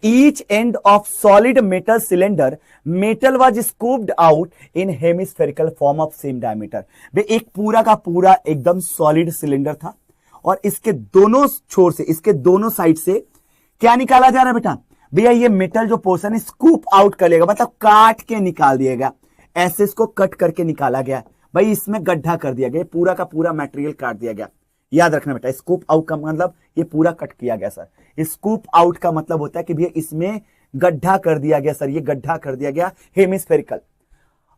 each end of solid metal cylinder metal was scooped out in hemispherical form of same diameter। वे एक पूरा का पूरा एकदम solid cylinder था और इसके दोनों छोर से, इसके दोनों साइड से क्या निकाला जा रहा है बेटा? भैया ये मेटल जो पोर्शन है स्कूप आउट कर लेगा, मतलब काट के निकाल दिया गया। ऐसे इसको कट करके निकाला गया भाई, इसमें गड्ढा कर दिया गया, पूरा का पूरा मटेरियल काट दिया गया। याद रखना बेटा, स्कूप आउट का मतलब ये पूरा कट किया गया सर। स्कूप आउट का मतलब होता है कि भैया इसमें गड्ढा कर दिया गया सर, ये गड्ढा कर दिया गया हेमिस्फेरिकल।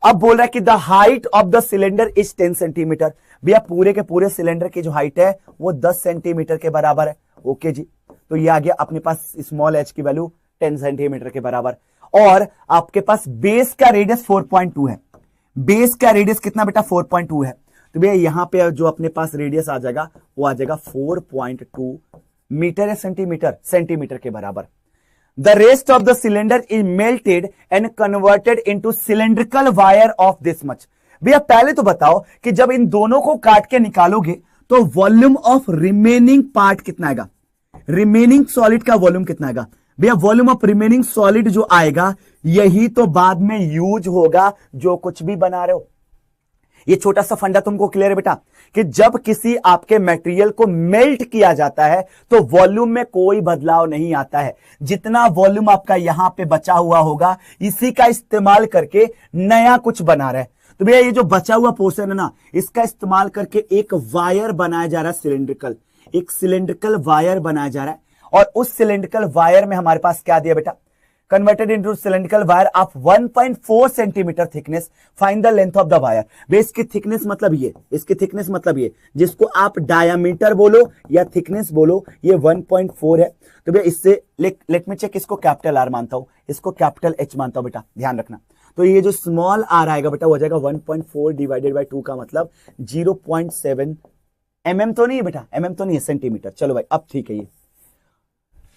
अब बोल रहा है कि the height of the cylinder is 10 centimetre. भैया पूरे के पूरे सिलेंडर की जो हाइट है वो 10 सेंटीमीटर के बराबर है। ओके जी, तो ये आ गया अपने पास स्मॉल एच की वैल्यू 10 सेंटीमीटर के बराबर। और आपके पास बेस का रेडियस 4.2 है। बेस का रेडियस कितना बेटा? 4.2 है। तो भैया यहां पे जो अपने पास रेडियस आ जाएगा वो आ जाएगा 4.2 मीटर या सेंटीमीटर, सेंटीमीटर के बराबर। The rest of the cylinder is melted and converted into cylindrical wire of this much. भैया पहले तो बताओ कि जब इन दोनों को काट के निकालोगे तो वॉल्यूम ऑफ रिमेनिंग पार्ट कितना आएगा? रिमेनिंग सॉलिड का वॉल्यूम कितना आएगा? भैया वॉल्यूम ऑफ रिमेनिंग सॉलिड जो आएगा यही तो बाद में यूज होगा जो कुछ भी बना रहे हो। ये छोटा सा फंडा तुमको क्लियर है बेटा कि जब किसी आपके मटेरियल को मेल्ट किया जाता है तो वॉल्यूम में कोई बदलाव नहीं आता है। जितना वॉल्यूम आपका यहां पे बचा हुआ होगा इसी का इस्तेमाल करके नया कुछ बना रहे हैं। तो भैया ये जो बचा हुआ पोर्शन है ना, इसका इस्तेमाल करके एक वायर बनाया जा रहा है सिलेंड्रिकल, एक सिलेंड्रिकल वायर बनाया जा रहा है। और उस सिलेंड्रिकल वायर में हमारे पास क्या दिया बेटा? Converted into cylindrical wire of 1.4 centimetre thickness, find the length of the wire. वे इसकी थिकनेस मतलब ये, इसकी थिकनेस मतलब ये, जिसको आप डायामीटर बोलो या थिकनेस बोलो, ये 1.4 है। तो भैया इससे लेट मी चेक, इसको कैपिटल आर मानता हूं, इसको कैपिटल एच मानता हूं बेटा, ध्यान रखना। तो ये जो स्मॉल आर आएगा बेटा वो हो जाएगा 1.4 डिवाइडेड बाई 2 का मतलब 0.7 mm तो नहीं है बेटा, mm तो नहीं है, सेंटीमीटर। चलो भाई अब ठीक है। ये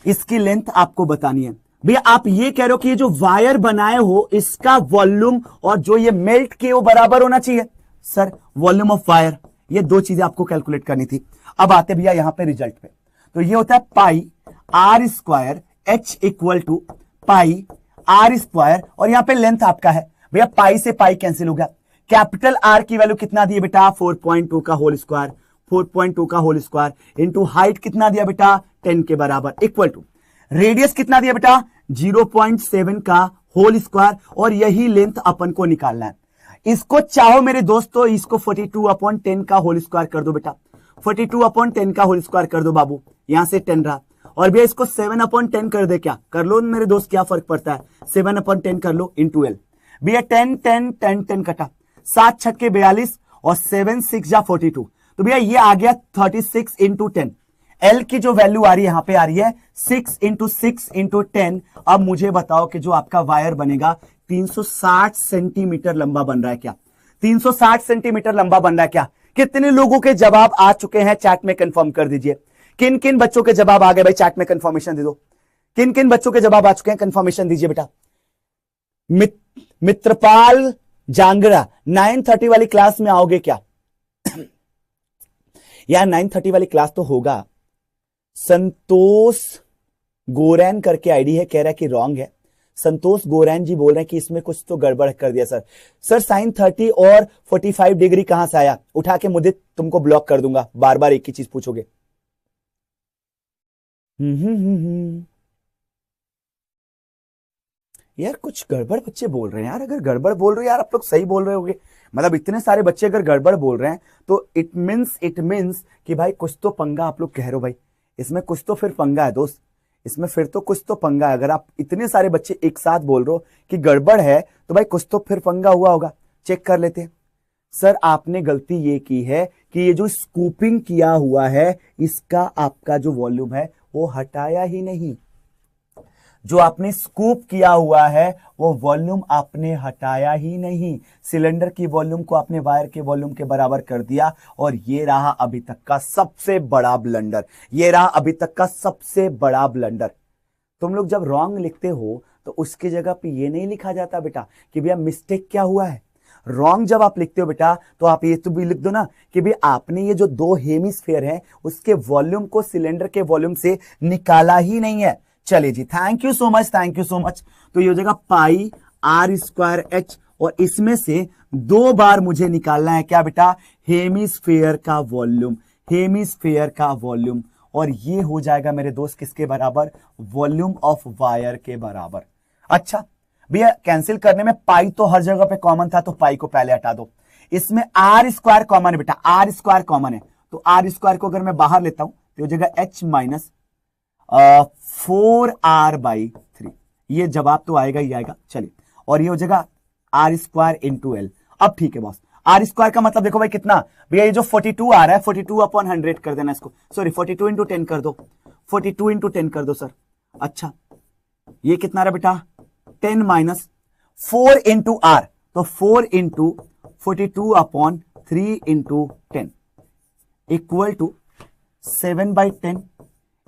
इसकी लेंथ आपको बतानी है। भैया आप ये कह रहे हो कि ये जो वायर बनाए हो इसका वॉल्यूम और जो ये मेल्ट किए वो बराबर होना चाहिए। सर वॉल्यूम ऑफ वायर, ये दो चीजें आपको कैलकुलेट करनी थी। अब आते भैया यहां पे रिजल्ट पे। तो ये होता है pi R square H equal to pi R square, और यहां पे लेंथ आपका है भैया, पाई से पाई कैंसिल हो गया। कैपिटल आर की वैल्यू कितना दी बेटा? 4.2 का होल स्क्वायर, 4.2 का होल स्क्वायर इंटू हाइट कितना दिया बेटा? 10 के बराबर, इक्वल टू रेडियस कितना दिया बेटा? 0.7 का होल स्क्वायर, और यही लेंथ अपन को निकालना है। इसको चाहो मेरे दोस्तों इसको 42/10 का होल स्क्वायर कर दो बेटा, 42/10 का होल स्क्वायर कर दो बाबू, यहां से 10 रहा। और भैया इसको 7/10 कर दे, क्या कर लो मेरे दोस्त, क्या फर्क पड़ता है? 7/10 कर लो इंटू एल। भैया 10 10 10 10 कटा, 7 छक्के 42 और 7 6 जा 42। तो भैया ये आ गया 36 इंटू 10। एल की जो वैल्यू आ रही है यहां पे आ रही है 6 इंटू 6 इंटू 10। अब मुझे बताओ कि जो आपका वायर बनेगा 360 सेंटीमीटर लंबा बन रहा है क्या? 360 सेंटीमीटर लंबा बन रहा है क्या? कितने लोगों के जवाब आ चुके हैं चैट में कंफर्म कर दीजिए। किन किन बच्चों के जवाब आ गए भाई? चैट में कंफर्मेशन दे दो। किन किन बच्चों के जवाब आ चुके हैं? कंफर्मेशन दीजिए बेटा। मित्रपाल जांगड़ा 9:30 वाली क्लास में आओगे क्या? यार 9:30 वाली क्लास तो होगा। संतोष गोरैन करके आईडी है, कह रहा है कि रॉन्ग है। संतोष गोरैन जी बोल रहे हैं कि इसमें कुछ तो गड़बड़ कर दिया सर। सर साइन 30 और 45 डिग्री कहां से आया? उठा के मुझे तुमको ब्लॉक कर दूंगा, बार बार एक ही चीज पूछोगे। यार कुछ गड़बड़ बच्चे बोल रहे हैं यार। अगर गड़बड़ बोल रहे हो यार, आप लोग सही बोल रहे होगे, मतलब इतने सारे बच्चे अगर गड़बड़ बोल रहे हैं तो इट मीन्स कि भाई कुछ तो पंगा आप लोग कह रहे हो भाई। इसमें कुछ तो फिर पंगा है दोस्त, इसमें फिर तो कुछ तो पंगा है। अगर आप इतने सारे बच्चे एक साथ बोल रहे हो कि गड़बड़ है तो भाई कुछ तो फिर पंगा हुआ होगा। चेक कर लेते हैं। सर आपने गलती ये की है कि ये जो स्कूपिंग किया हुआ है इसका आपका जो वॉल्यूम है वो हटाया ही नहीं। जो आपने स्कूप किया हुआ है वो वॉल्यूम आपने हटाया ही नहीं। सिलेंडर की वॉल्यूम को आपने वायर के वॉल्यूम के बराबर कर दिया, और ये रहा अभी तक का सबसे बड़ा ब्लंडर। ये रहा अभी तक का सबसे बड़ा ब्लंडर। तुम लोग जब रॉन्ग लिखते हो तो उसकी जगह पे ये नहीं लिखा जाता बेटा कि भैया मिस्टेक क्या हुआ है। रॉन्ग जब आप लिखते हो बेटा तो आप ये तो भी लिख दो ना कि भाई आपने ये जो दो हेमिस्फीयर हैं उसके वॉल्यूम को सिलेंडर के वॉल्यूम से निकाला ही नहीं है। चलिए जी, thank you so much, thank you so much. तो ये हो जाएगा पाई आर स्क्वायर एच, और इसमें से 2 बार मुझे निकालना है क्या बेटा, हेमिस्फेयर का वॉल्यूम, हेमिस्फेयर का वॉल्यूम। और ये हो जाएगा मेरे दोस्त किसके बराबर, वॉल्यूम ऑफ वायर के बराबर। अच्छा भैया कैंसिल करने में पाई तो हर जगह पे कॉमन था, तो पाई को पहले हटा दो। इसमें आर स्क्वायर कॉमन है बेटा, आर स्क्वायर कॉमन है, तो आर स्क्वायर को अगर मैं बाहर लेता हूं तो हो जाएगा एच माइनस 4r/3। ये जवाब तो आएगा ही आएगा। चलिए, और ये हो जाएगा आर स्क्वायर इंटू एल। अब ठीक है बॉस, आर स्क्वायर का मतलब देखो भाई कितना भैया, ये जो 42 आ रहा है 42/100 कर देना इसको, सॉरी 42 इंटू 10 कर दो, 42 इंटू 10 कर दो सर। अच्छा ये कितना रहा बेटा, 10 माइनस 4 इंटू आर, तो 4 into 42/3 into 10 equal to 7/10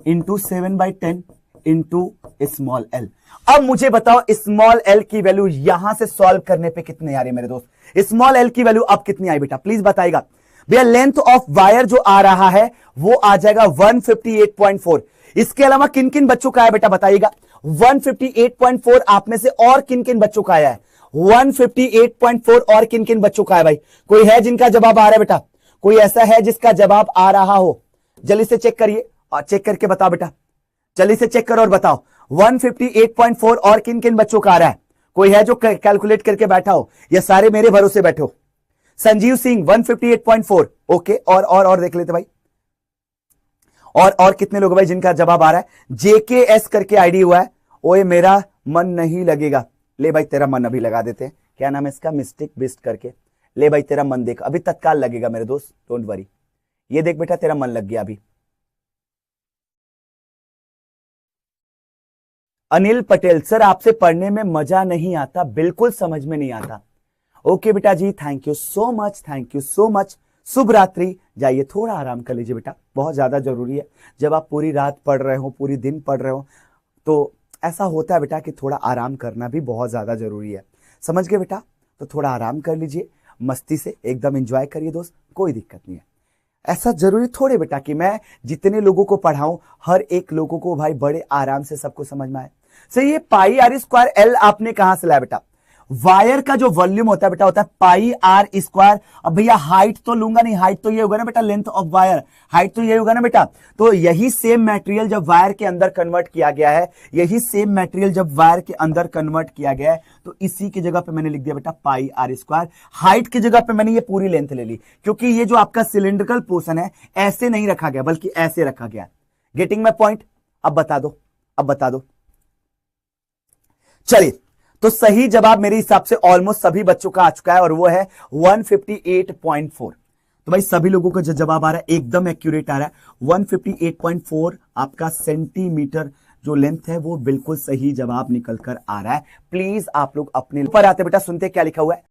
into 7/10 into small L. अब मुझे बताओ स्मॉल एल की वैल्यू यहां से सॉल्व करने पे कितनी आ रही है मेरे दोस्त, स्मॉल एल की वैल्यू अब कितनी आई बेटा, प्लीज बताइएगा भैया। लेंथ ऑफ वायर जो आ रहा है वो आ जाएगा 158.4। इसके अलावा किन किन बच्चों का है बेटा बताइएगा, 158.4 आप में से और किन किन बच्चों का आया है, 158.4 और किन किन बच्चों का है भाई, कोई है जिनका जवाब आ रहा है बेटा, कोई ऐसा है जिसका जवाब आ रहा हो, जल्दी से चेक करिए और चेक करके बताओ बेटा, जल्दी से चेक करो और बताओ 158.4 और किन किन बच्चों का आ रहा है, कोई है जो कैलकुलेट करके बैठा हो, या सारे मेरे भरोसे बैठे हो। संजीव सिंह 158.4, ओके, और देख लेते भाई, और कितने लोग भाई जिनका जवाब आ रहा है, जेकेएस करके आईडी हुआ है, ओए मेरा मन नहीं लगेगा, ले भाई तेरा मन अभी लगा देते हैं, क्या नाम है इसका, मिस्टिक बिस्ट करके, ले भाई तेरा मन देख, अभी तत्काल लगेगा मेरे दोस्त, डोंट वरी, ये देख बेटा तेरा मन लग गया अभी। अनिल पटेल सर आपसे पढ़ने में मजा नहीं आता, बिल्कुल समझ में नहीं आता। ओके बेटा जी, thank you so much, thank you so much, शुभ रात्रि। जाइए थोड़ा आराम कर लीजिए बेटा, बहुत ज्यादा जरूरी है, जब आप पूरी रात पढ़ रहे हो, पूरी दिन पढ़ रहे हो, तो ऐसा होता है बेटा कि थोड़ा आराम करना भी बहुत ज्यादा जरूरी है, समझ गए बेटा। तो थोड़ा आराम कर लीजिए, मस्ती से एकदम एंजॉय करिए दोस्त, कोई दिक्कत नहीं है। ऐसा जरूरी थोड़े बेटा कि मैं जितने लोगों को पढ़ाऊं हर एक लोगों को भाई बड़े आराम से सबको समझ में आए। सही, ये पाई आर स्क्वायर एल आपने कहां से लाया बेटा, वायर का जो वॉल्यूम होता है बेटा होता है पाई आर स्क्वायर। अब भैया हाइट तो लूंगा नहीं, हाइट तो ये होगा ना बेटा, लेंथ ऑफ वायर, हाइट तो ये होगा ना बेटा। तो यही सेम मटेरियल जब वायर के अंदर कन्वर्ट किया गया है, यही सेम मटेरियल जब वायर के अंदर कन्वर्ट किया गया है, तो इसी की जगह पे मैंने लिख दिया बेटा पाई आर स्क्वायर। हाइट की जगह पे मैंने ये पूरी लेंथ ले ली, क्योंकि ये जो आपका सिलिंड्रिकल पोर्शन है ऐसे नहीं रखा गया बल्कि ऐसे रखा गया। गेटिंग माय पॉइंट, अब बता दो, अब बता दो। चलिए, तो सही जवाब मेरे हिसाब से ऑलमोस्ट सभी बच्चों का आ चुका है, और वो है 158.4। तो भाई सभी लोगों का जो जवाब आ रहा है एकदम एक्यूरेट आ रहा है, 158.4 आपका सेंटीमीटर जो लेंथ है वो बिल्कुल सही जवाब निकल कर आ रहा है। प्लीज आप लोग अपने ऊपर आते बेटा, सुनते क्या लिखा हुआ है,